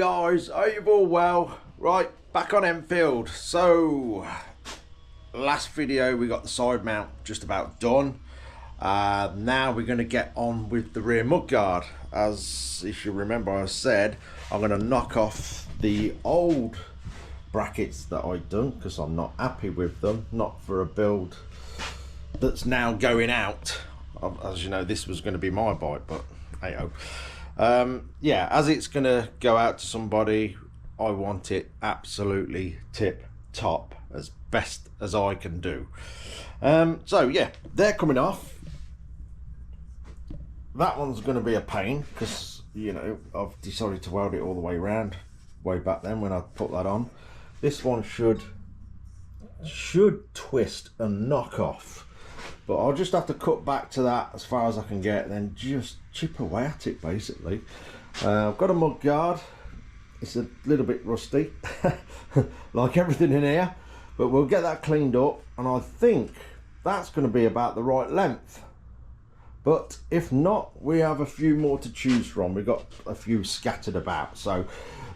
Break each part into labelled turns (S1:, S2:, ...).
S1: guys, hope you're all well. Right, back on Enfield. So last video we got the side mount just about done. Now we're going to get on with the rear mudguard. As if you remember, I said I'm going to knock off the old brackets that I've done because I'm not happy with them, not for a build that's now going out. As you know, this was going to be my bike, but hey-oh. Yeah, as it's going to go out to somebody, I want it absolutely tip top, as best as I can do. So yeah, they're coming off. That one's going to be a pain because, you know, I've decided to weld it all the way around way back then when I put that on. This one should twist and knock off, but I'll just have to cut back to that as far as I can get, then just chip away at it basically. I've got a mudguard. It's a little bit rusty like everything in here, but we'll get that cleaned up, and I think that's going to be about the right length. But if not, we have a few more to choose from. We've got a few scattered about, so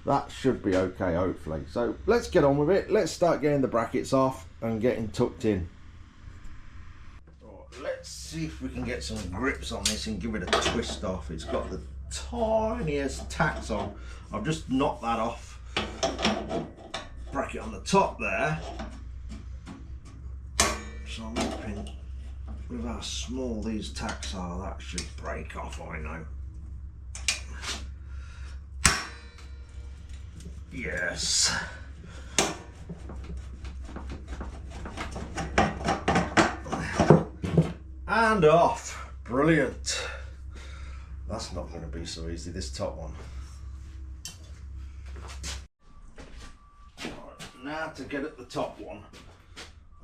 S1: that should be okay, hopefully. So let's get on with it. Let's start getting the brackets off and getting tucked in. Right, let's see if we can get some grips on this and give it a twist off. It's got the tiniest tacks on. I've just knocked that off. Bracket on the top there. So I'm hoping with how small these tacks are, that should break off, I know. Yes. And off. Brilliant. That's not going to be so easy, this top one. Right, now to get at the top one, I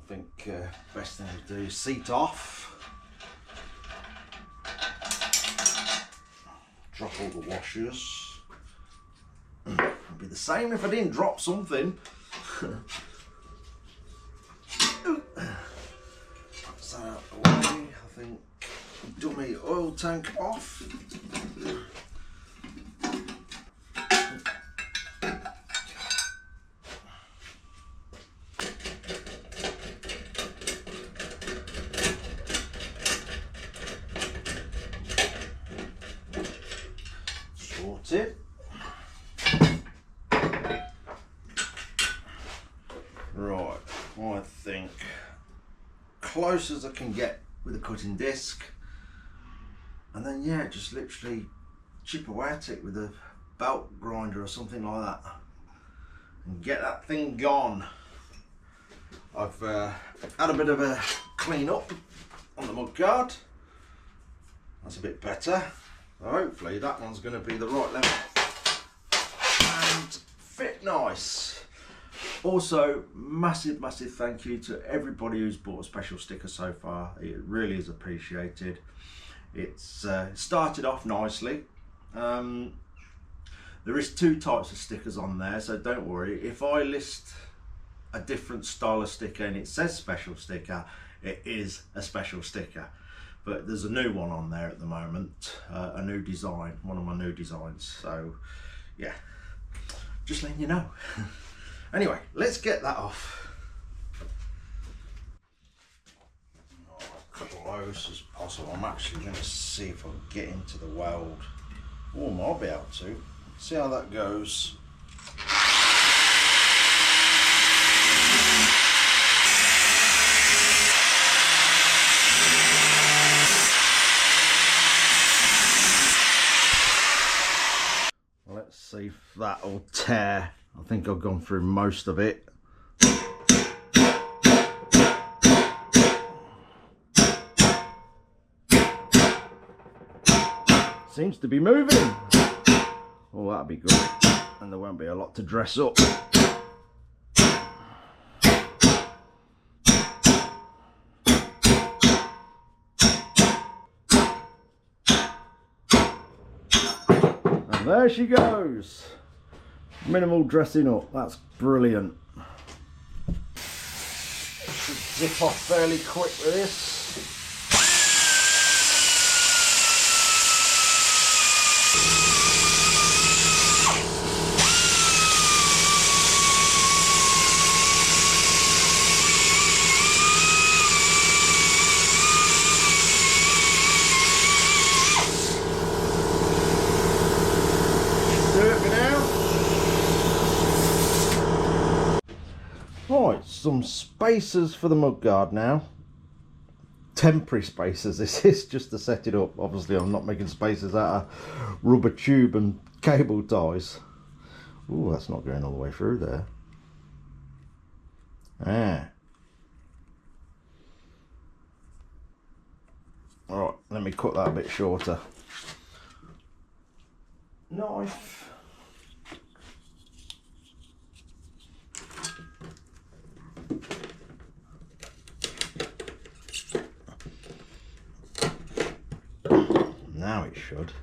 S1: think best thing to do is seat off. Drop all the washers. It'd be the same if I didn't drop something. That's that out the way. I think dummy oil tank off. Sorted. Right, I think close as I can get with a cutting disc, and then yeah, just literally chip away at it with a belt grinder or something like that and get that thing gone. I've had a bit of a clean up on the mudguard. That's a bit better. So hopefully that one's going to be the right length and fit nice. Also, massive thank you to everybody who's bought a special sticker so far. It really is appreciated. It's started off nicely. There is two types of stickers on there, so don't worry. If I list a different style of sticker and it says special sticker, it is a special sticker. But there's a new one on there at the moment, a new design, one of my new designs. So yeah, just letting you know. Anyway, let's get that off. Close as possible. I'm actually going to see if I can get into the weld. Oh, I might be able to. See how that goes. Let's see if that'll tear. I think I've gone through most of it. Seems to be moving. Oh, that'll be good. And there won't be a lot to dress up. And there she goes. Minimal dressing up, that's brilliant. Should zip off fairly quick with this. Right, some spacers for the mudguard now. Temporary spacers, this is just to set it up. Obviously I'm not making spacers out of rubber tube and cable ties. Ooh, that's not going all the way through there. Ah. Alright, let me cut that a bit shorter. Knife. Now it should.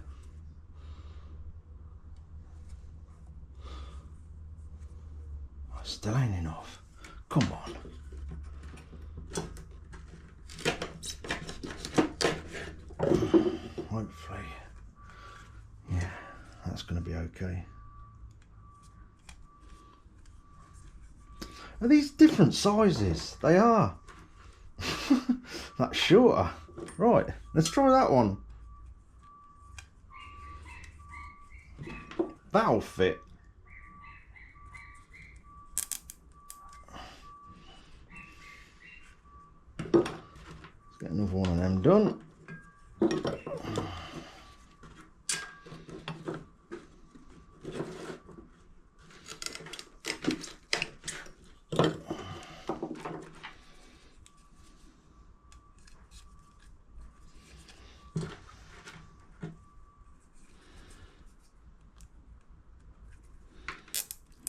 S1: Still ain't enough. Come on. Hopefully. Yeah, that's going to be okay. Are these different sizes? They are. That's shorter. Right, let's try that one. That'll fit. Let's get another one of them done.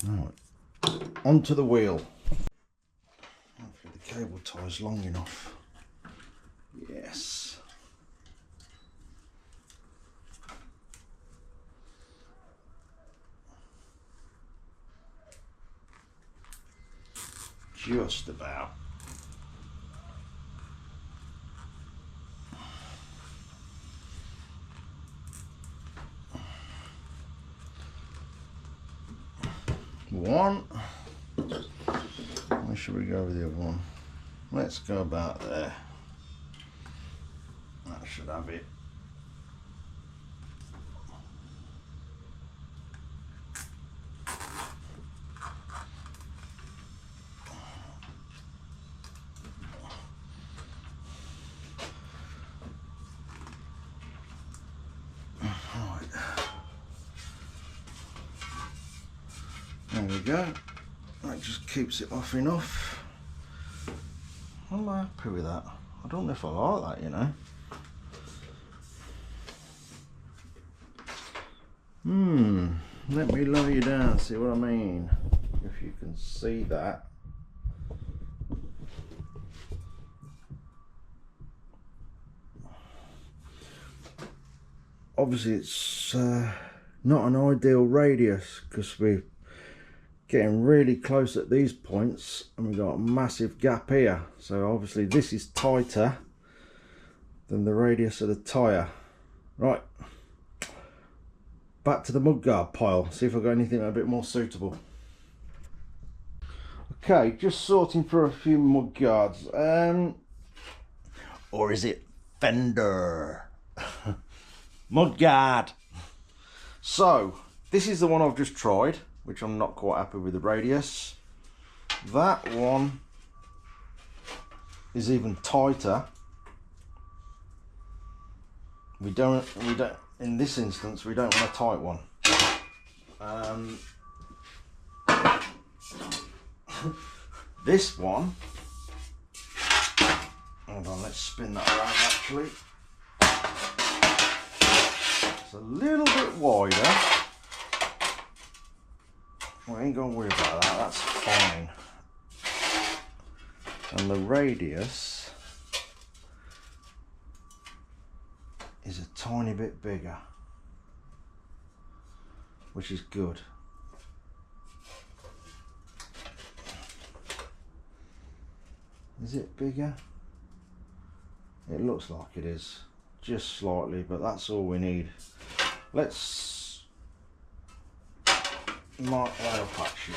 S1: Right, onto the wheel. Hopefully the cable tie's long enough. Yes. Just about. One. Where should we go with the other one? Let's go about there. That should have it. Right. There we go. That just keeps it off enough. I'm happy with that. I don't know if I like that, you know. Let me lower you down, see what I mean. If you can see that. Obviously it's not an ideal radius because we're getting really close at these points and we've got a massive gap here. So obviously this is tighter than the radius of the tyre. Right. Back to the mudguard pile, see if I've got anything a bit more suitable. Okay, just sorting for a few mudguards. Or is it Fender? Mudguard. So, this is the one I've just tried, which I'm not quite happy with the radius. That one is even tighter. We don't, in this instance, we don't want a tight one. This one, hold on, let's spin that around actually. It's a little bit wider. We ain't gonna worry about that, that's fine. And the radius is a tiny bit bigger, which is good. Is it bigger? It looks like it is, just slightly, but that's all we need. Let's mark that up actually.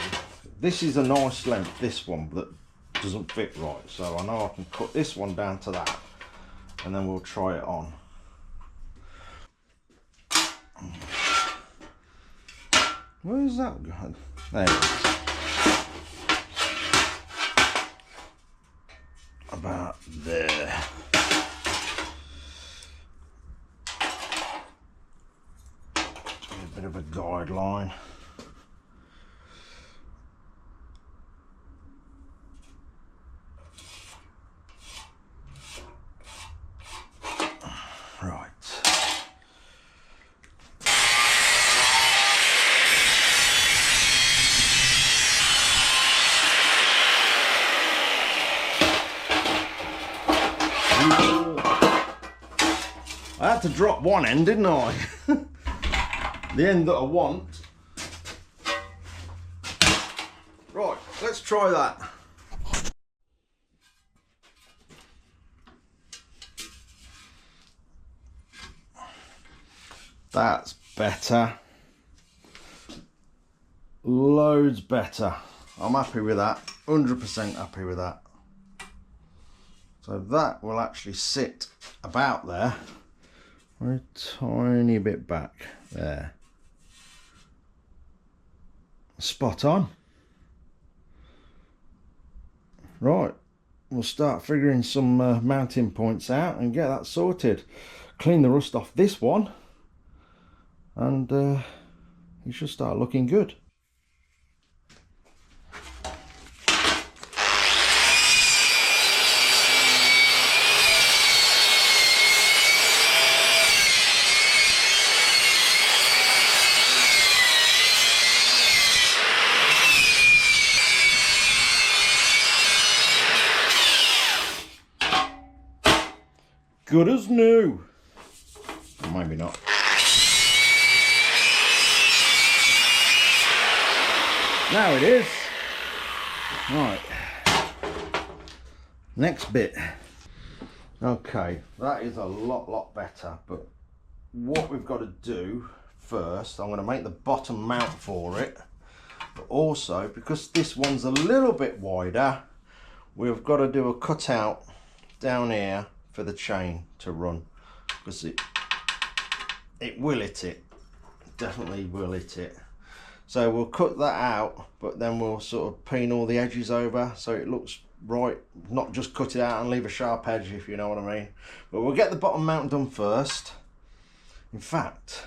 S1: This is a nice length, this one, that doesn't fit right, so I know I can cut this one down to that and then we'll try it on. Where's that going? There it is. about there. A bit of a guideline. Right. I had to drop one end, didn't I? The end that I want. Right, let's try that. That's better. Loads better. I'm happy with that. 100% happy with that. So that will actually sit about there. A tiny bit back there. Spot on. Right, we'll start figuring some mounting points out and get that sorted. Clean the rust off this one and it should start looking good. Good as new. Or maybe not. Now it is. Right. Next bit. Okay, that is a lot better, but what we've got to do first, I'm going to make the bottom mount for it, but also because this one's a little bit wider, we've got to do a cutout down here for the chain to run, because it will hit it, definitely will hit it. So we'll cut that out, but then we'll sort of peen all the edges over so it looks right, not just cut it out and leave a sharp edge, if you know what I mean. But we'll get the bottom mount done first. In fact,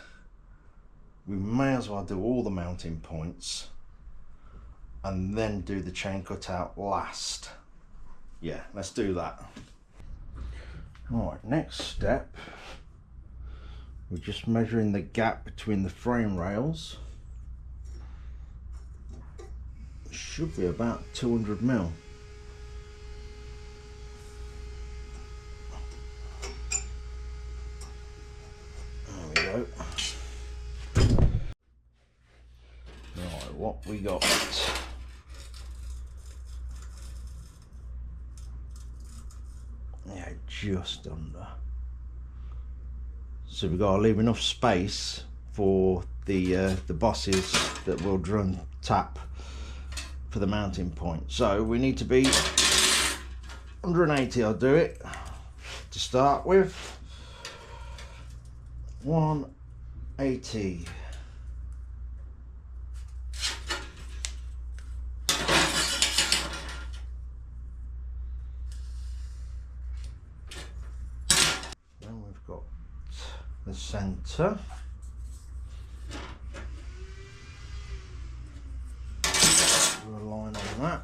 S1: we may as well do all the mounting points and then do the chain cutout last. Yeah, let's do that. Alright, next step, we're just measuring the gap between the frame rails. It should be about 200 mil. There we go. Right, what we got? Yeah, just under. So we've got to leave enough space for the bosses that will run tap for the mounting point. So we need to be 180. I'll do it to start with. 180. The center. Do a line on that.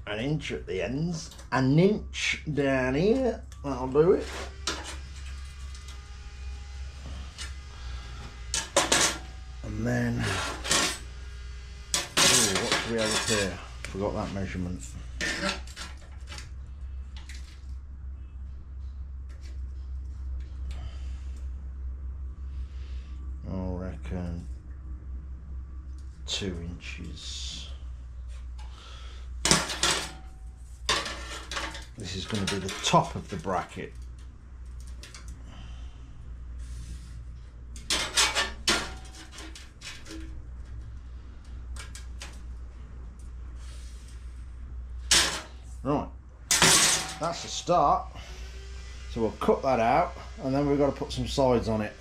S1: An inch at the ends, an inch down here, that'll do it. And then, oh, what do we have up here? Forgot that measurement. I reckon 2 inches. This is going to be the top of the bracket. Right, that's the start. So we'll cut that out and then we've got to put some sides on it.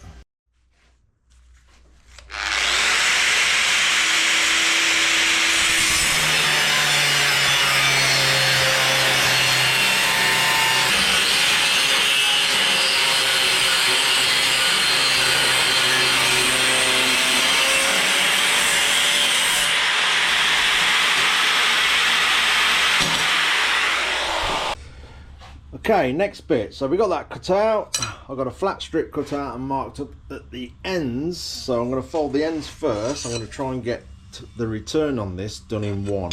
S1: Okay, next bit. So we got that cut out. I've got a flat strip cut out and marked up at the ends. So I'm going to fold the ends first. I'm going to try and get the return on this done in one.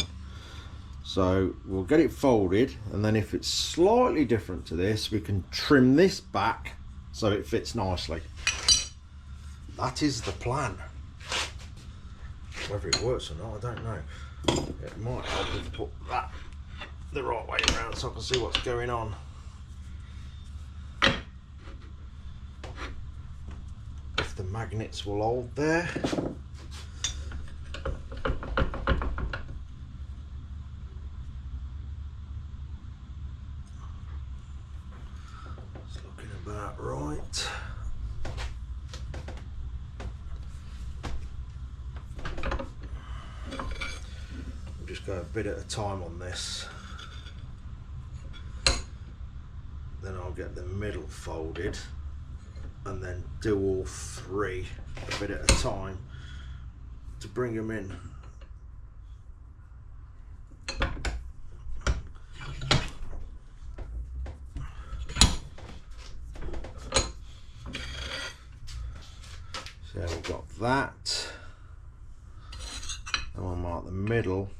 S1: So we'll get it folded, and then if it's slightly different to this, we can trim this back so it fits nicely. That is the plan. Whether it works or not, I don't know. It might help if I put that the right way around so I can see what's going on. If the magnets will hold there. It's looking about right. We'll just go a bit at a time on this. Then I'll get the middle folded and then do all three a bit at a time to bring them in. So we've got that. And we'll mark the middle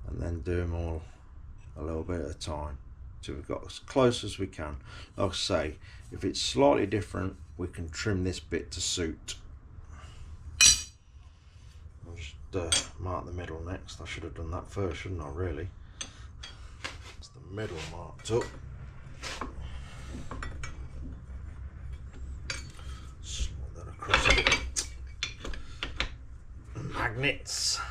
S1: and then do them all a little bit at a time. So we've got as close as we can. Like I say, if it's slightly different, we can trim this bit to suit. I'll just mark the middle next. I should have done that first, shouldn't I, really? It's the middle marked up. Slide that across a bit. Magnets.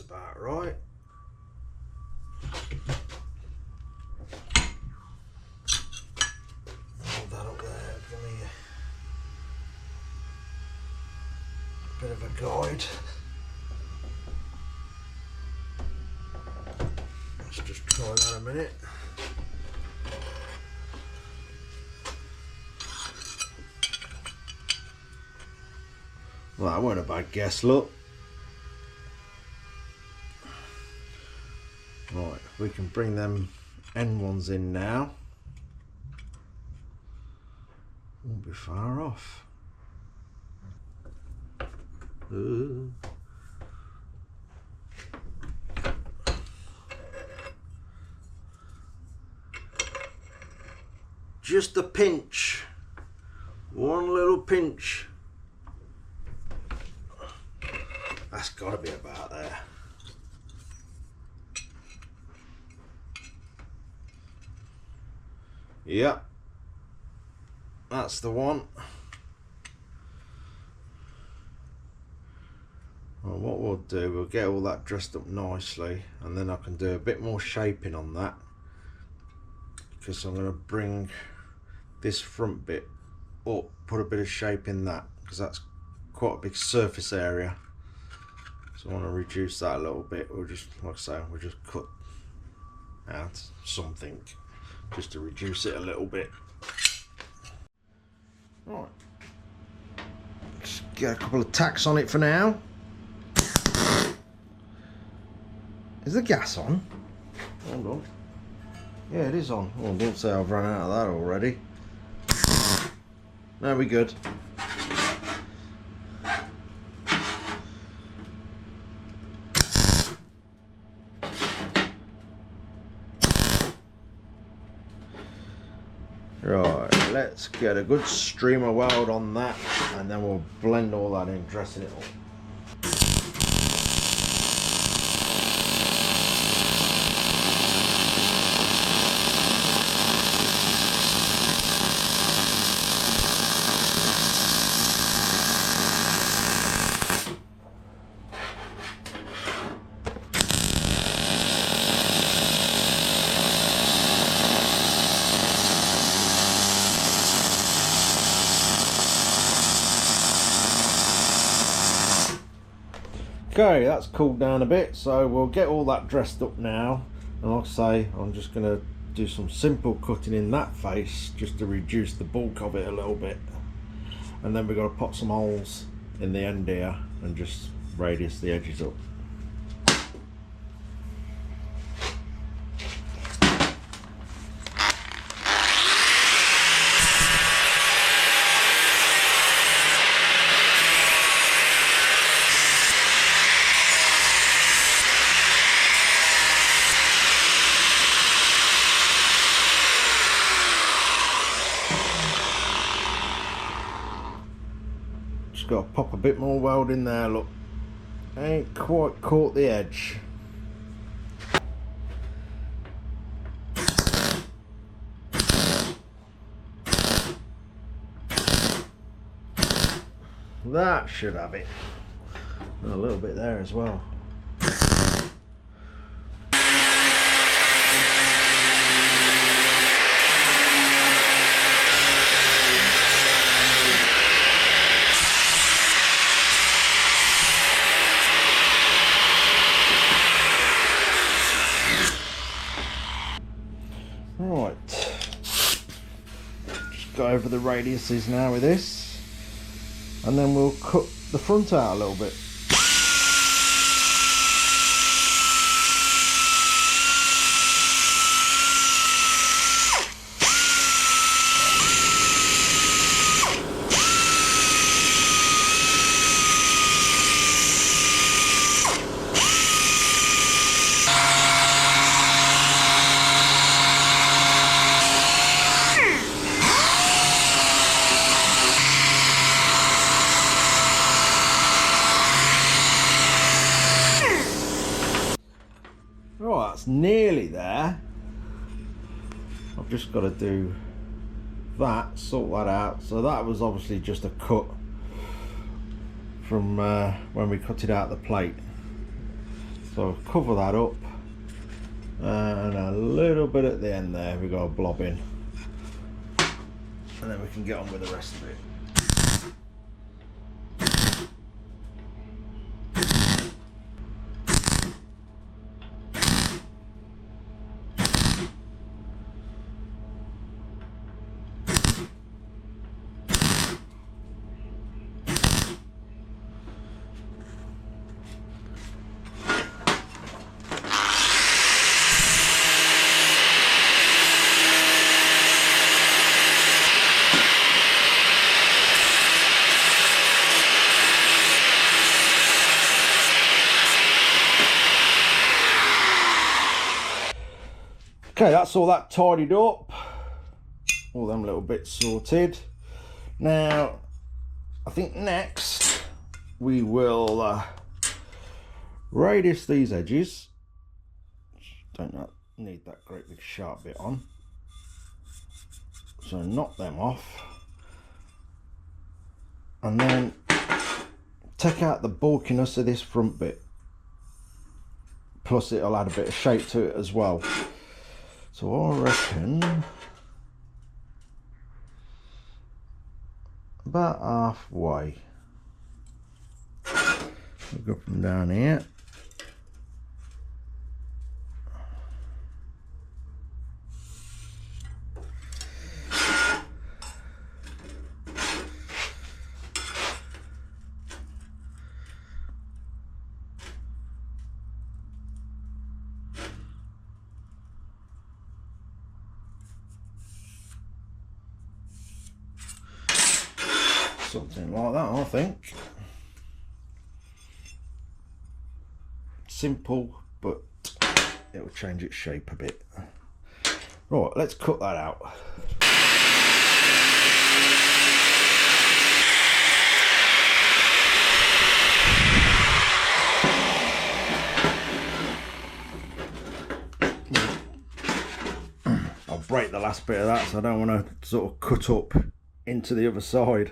S1: About right. Hold that up there, give me a bit of a guide. Let's just try that a minute. Well, that weren't a bad guess, look. Right, we can bring them end ones in now. Won't be far off. Just a pinch. One little pinch. That's got to be about there. Yep, that's the one. Well, what we'll do, we'll get all that dressed up nicely, and then I can do a bit more shaping on that, because I'm going to bring this front bit up, put a bit of shape in that, because that's quite a big surface area. So I want to reduce that a little bit. We'll just, like I say, we'll just cut out something just to reduce it a little bit. Right, just get a couple of tacks on it for now. Is the gas on? Hold on. Yeah, it is on. Oh, don't say I've run out of that already. No, we're good. Right, let's get a good streamer weld on that, and then we'll blend all that in, dressing it up.
S2: Okay, that's cooled down a bit, so we'll get all that dressed up now, and like I say, I'm just going to do some simple cutting in that face just to reduce the bulk of it a little bit, and then we're going to pop some holes in the end here and just radius the edges up. Just got to pop a bit more weld in there, look. Ain't quite caught the edge. That should have it. And a little bit there as well. Right, just go over the radiuses now with this, and then we'll cut the front out a little bit. Right, that's nearly there. I've just got to do that, sort that out. So that was obviously just a cut from when we cut it out the plate. So cover that up, and a little bit at the end there we got a blob in, and then we can get on with the rest of it. Okay, that's all that tidied up, all them little bits sorted. Now, I think next we will radius these edges. Don't need that great big sharp bit on, so knock them off, and then take out the bulkiness of this front bit, plus it'll add a bit of shape to it as well. So I reckon about halfway. We'll go from down here. Something like that, I think. Simple, but it'll change its shape a bit. Right, let's cut that out. I'll break the last bit of that, so I don't want to sort of cut up into the other side.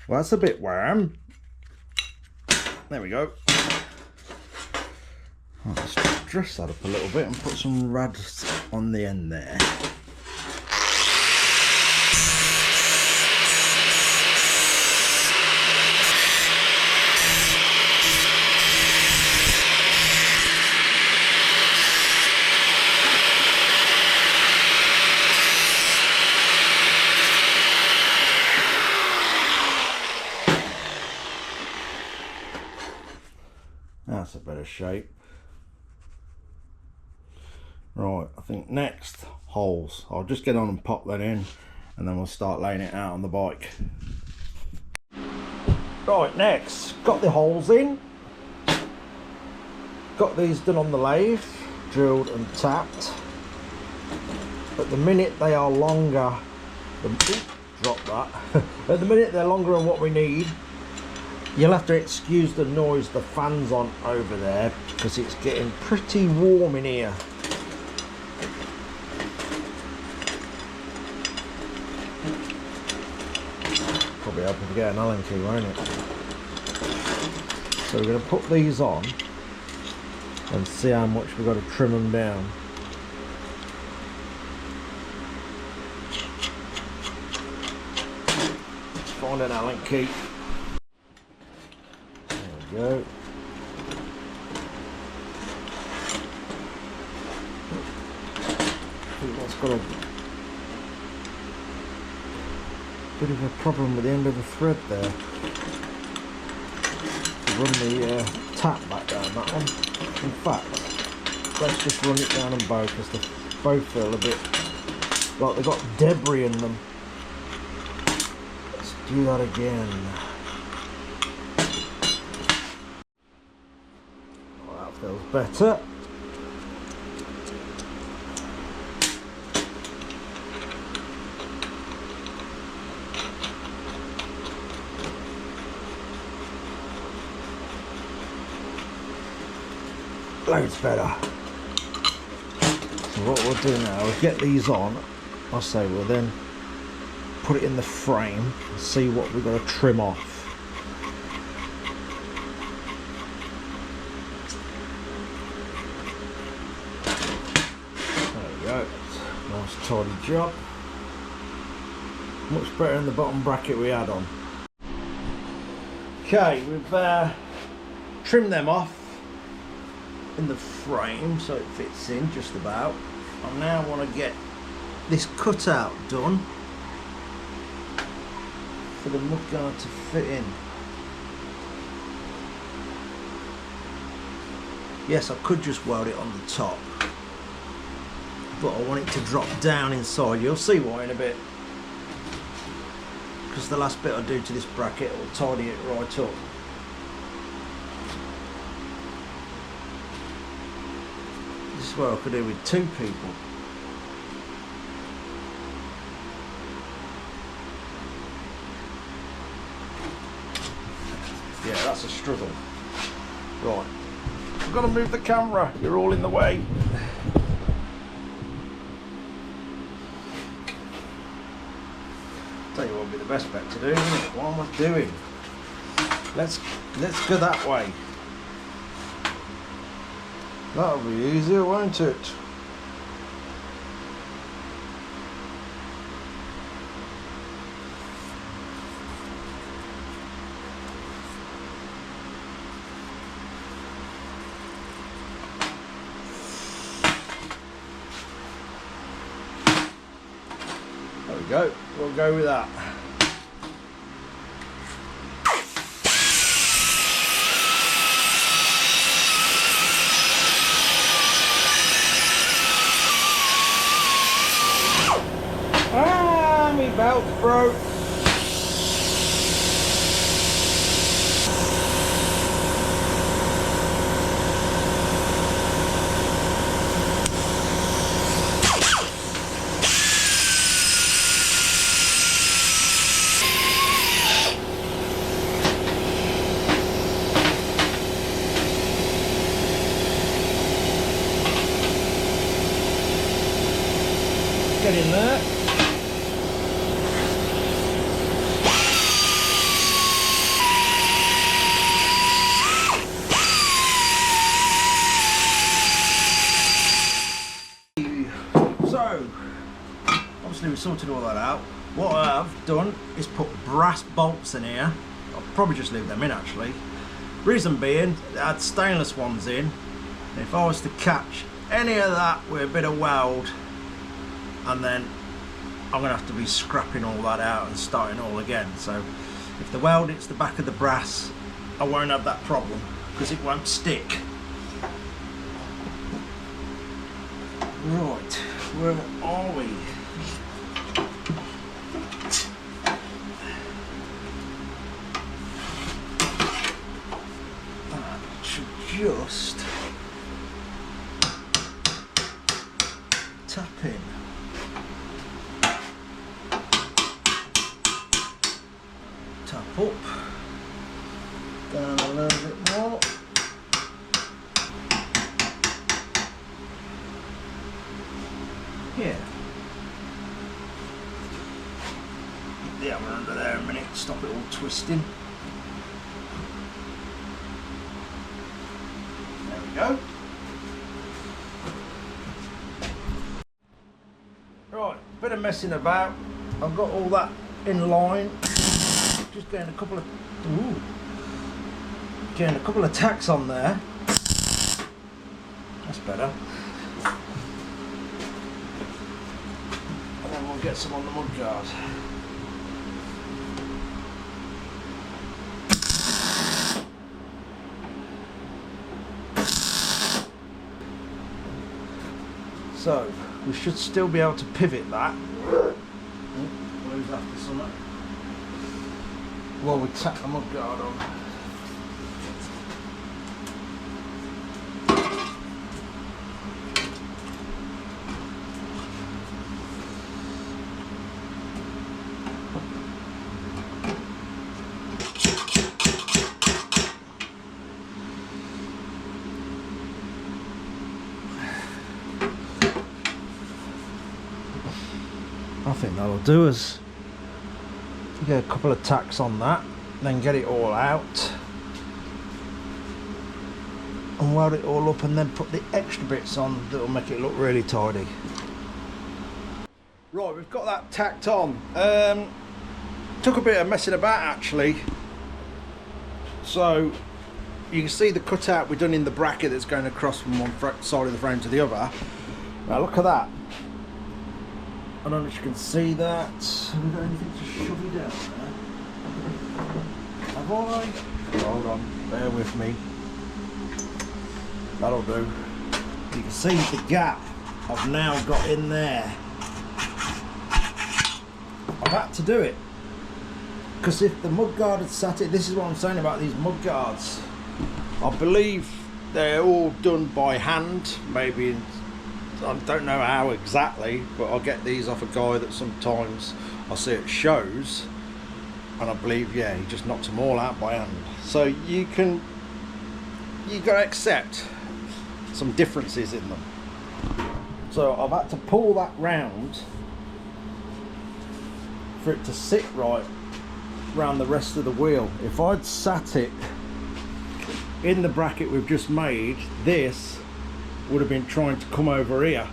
S2: Well, that's a bit warm. There we go. Let's dress that up a little bit and put some rads on the end there. That's a better shape. Right, I think next, holes. I'll just get on and pop that in, and then we'll start laying it out on the bike. Right, next, got the holes in. Got these done on the lathe, drilled and tapped. At the minute they are longer than, drop that. At the minute they're longer than what we need. You'll have to excuse the noise the fan's on over there because it's getting pretty warm in here. Probably hoping to get an Allen key, won't it? So we're going to put these on and see how much we've got to trim them down. Let's find an Allen key. There we go. I think that's got a bit of a problem with the end of the thread there. Run the tap back down that one. In fact, let's just run it down them both because they both feel a bit like they've got debris in them. Let's do that again. Oh, that feels better. Loads better. So what we'll do now is get these on. I'll say we'll then put it in the frame and see what we've got to trim off. There we go. Nice tidy job. Much better than the bottom bracket we had on. Okay, we've trimmed them off in the frame so it fits in just about. I now want to get this cutout done for the mudguard to fit in. Yes, I could just weld it on the top, but I want it to drop down inside. You'll see why in a bit, because the last bit I do to this bracket will tidy it right up. This is what I could do with two people. Yeah, that's a struggle. Right, I've got to move the camera. You're all in the way. Tell you what would be the best bet to do, isn't it? What am I doing? Let's go that way. That'll be easier, won't it? There we go. We'll go with that. My belt broke. Get in there. So, obviously we sorted all that out. What I've done is put brass bolts in here. I'll probably just leave them in actually. Reason being, I had stainless ones in. If I was to catch any of that with a bit of weld, and then I'm going to have to be scrapping all that out and starting all again. So if the weld hits the back of the brass, I won't have that problem. because it won't stick. Right, where are we? Just tap in. Tap up. Down a little bit more. Yeah. Keep the hammer under there a minute, stop it all twisting. Go. Right, bit of messing about. I've got all that in line. Just getting a couple of tacks on there. That's better. And then we'll get some on the mudguard. So, we should still be able to pivot that. Where's after something? While we tap the mudguard on. I think that'll do us. Get a couple of tacks on that, then get it all out and weld it all up, and then put the extra bits on that'll make it look really tidy. Right, we've got that tacked on. Took a bit of messing about actually. So you can see the cutout we've done in the bracket that's going across from one side of the frame to the other. Now look at that. I don't know if you can see that. Have we got anything to shove you down there? Have I? Hold on, bear with me. That'll do. You can see the gap I've now got in there. I've had to do it. Because if the mudguard had sat it, this is what I'm saying about these mudguards. I believe they're all done by hand, maybe I don't know how exactly, but I'll get these off a guy that sometimes I see at shows, and I believe, yeah, he just knocks them all out by hand. So you got to accept some differences in them. So I've had to pull that round for it to sit right round the rest of the wheel. If I'd sat it in the bracket we've just made, this would have been trying to come over here.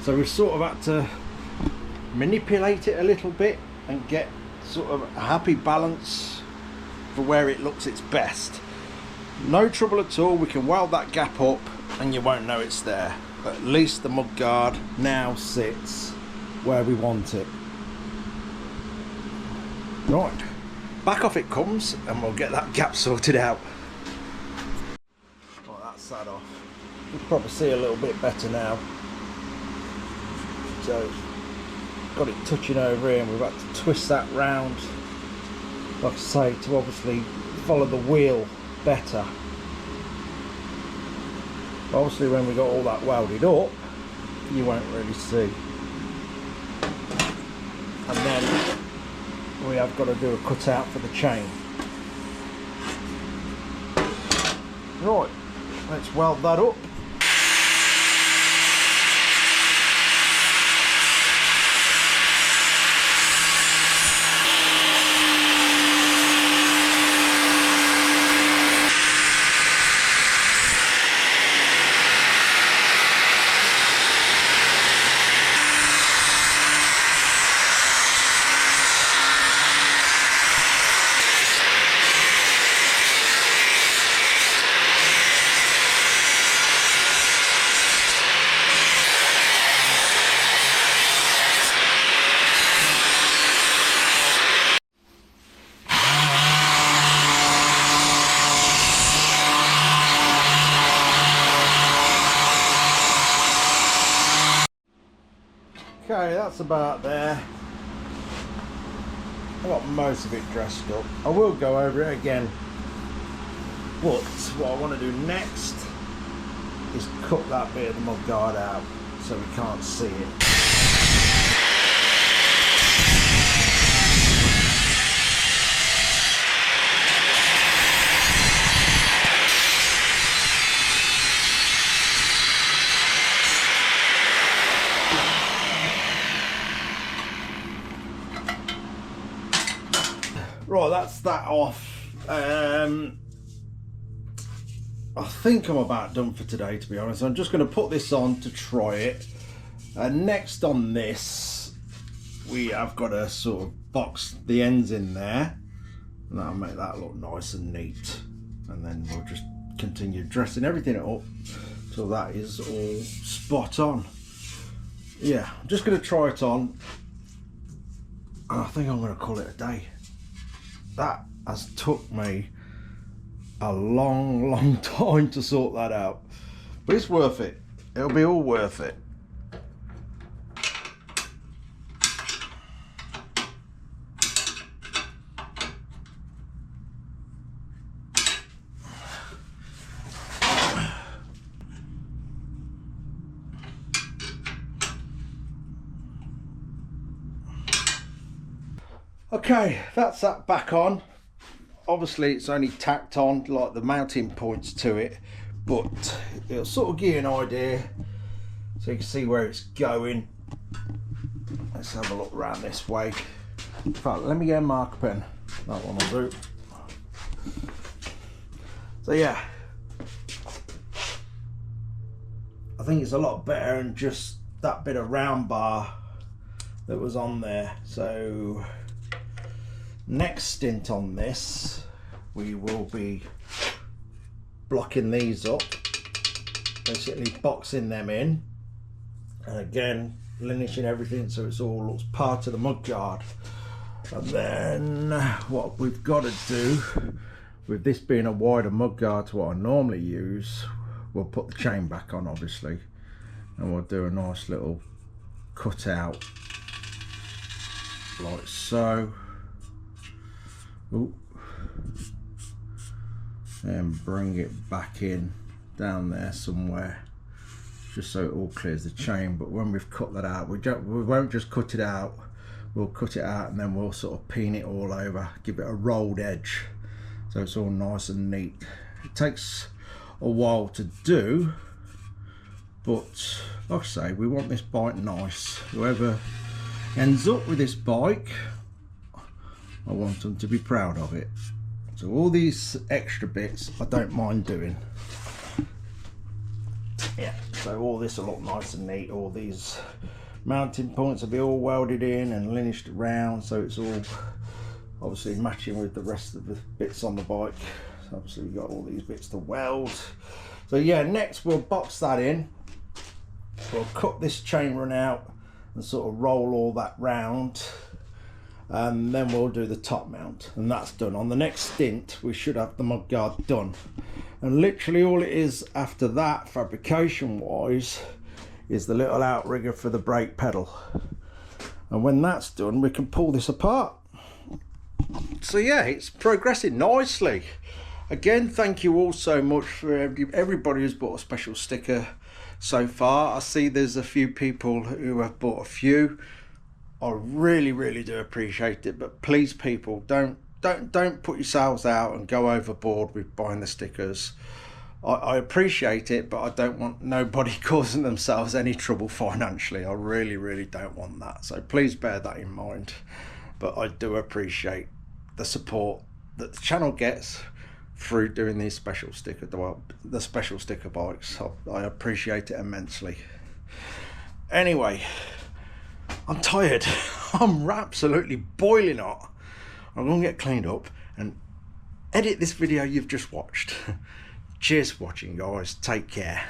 S2: So we've sort of had to manipulate it a little bit and get sort of a happy balance for where it looks its best. No trouble at all, we can weld that gap up and you won't know it's there. At least the mudguard now sits where we want it. Right, back off it comes and we'll get that gap sorted out. Right, that's that off. You can probably see a little bit better now. So, got it touching over here and we've had to twist that round, like I say, to obviously follow the wheel better. Obviously when we got all that welded up, you won't really see. And then we have got to do a cutout for the chain. Right, let's weld that up. Okay, that's about there. I got most of it dressed up. I will go over it again, but what I want to do next is cut that bit of the mudguard out so we can't see it. Right, that's that off. I think I'm about done for today, to be honest. I'm just going to put this on to try it. Next on this, we have got to sort of box the ends in there, and that'll make that look nice and neat. And then we'll just continue dressing everything up till that is all spot on. Yeah, I'm just going to try it on, and I think I'm going to call it a day. That has took me a long time to sort that out, but it's worth it. It'll be all worth it. Okay, that's that back on. Obviously it's only tacked on like the mounting points to it, but it'll sort of give you an idea so you can see where it's going. Let's have a look around this way. In fact, let me get a marker pen. That one will do. So yeah, I think it's a lot better than just that bit of round bar that was on there. So next stint on this, we will be blocking these up, basically boxing them in, and again linishing everything so it's all looks part of the mudguard. And then what we've got to do, with this being a wider mudguard to what I normally use, we'll put the chain back on obviously, and we'll do a nice little cut out like so. Ooh. And bring it back in down there somewhere, just so it all clears the chain. But when we've cut that out, we won't just cut it out, we'll cut it out and then we'll sort of peen it all over, give it a rolled edge so it's all nice and neat. It takes a while to do, but like I say, we want this bike nice. Whoever ends up with this bike, I want them to be proud of it. So all these extra bits I don't mind doing. Yeah, so all this will look nice and neat. All these mounting points will be all welded in and linished around, so it's all obviously matching with the rest of the bits on the bike. So obviously we've got all these bits to weld. So yeah, next we'll box that in. We'll cut this chain run out and sort of roll all that round, and then we'll do the top mount, and that's done. On the next stint we should have the mudguard done, and literally all it is after that, fabrication wise, is the little outrigger for the brake pedal, and when that's done we can pull this apart. So yeah, it's progressing nicely. Again, thank you all so much for everybody who's bought a special sticker so far. I see there's a few people who have bought a few. I really do appreciate it, but please people, don't put yourselves out and go overboard with buying the stickers. I appreciate it, but I don't want nobody causing themselves any trouble financially. I really don't want that, so please bear that in mind. But I do appreciate the support that the channel gets through doing these special sticker, the special sticker bikes. I appreciate it immensely. Anyway, I'm tired. I'm absolutely boiling hot. I'm gonna get cleaned up and edit this video you've just watched. Cheers for watching, guys. Take care.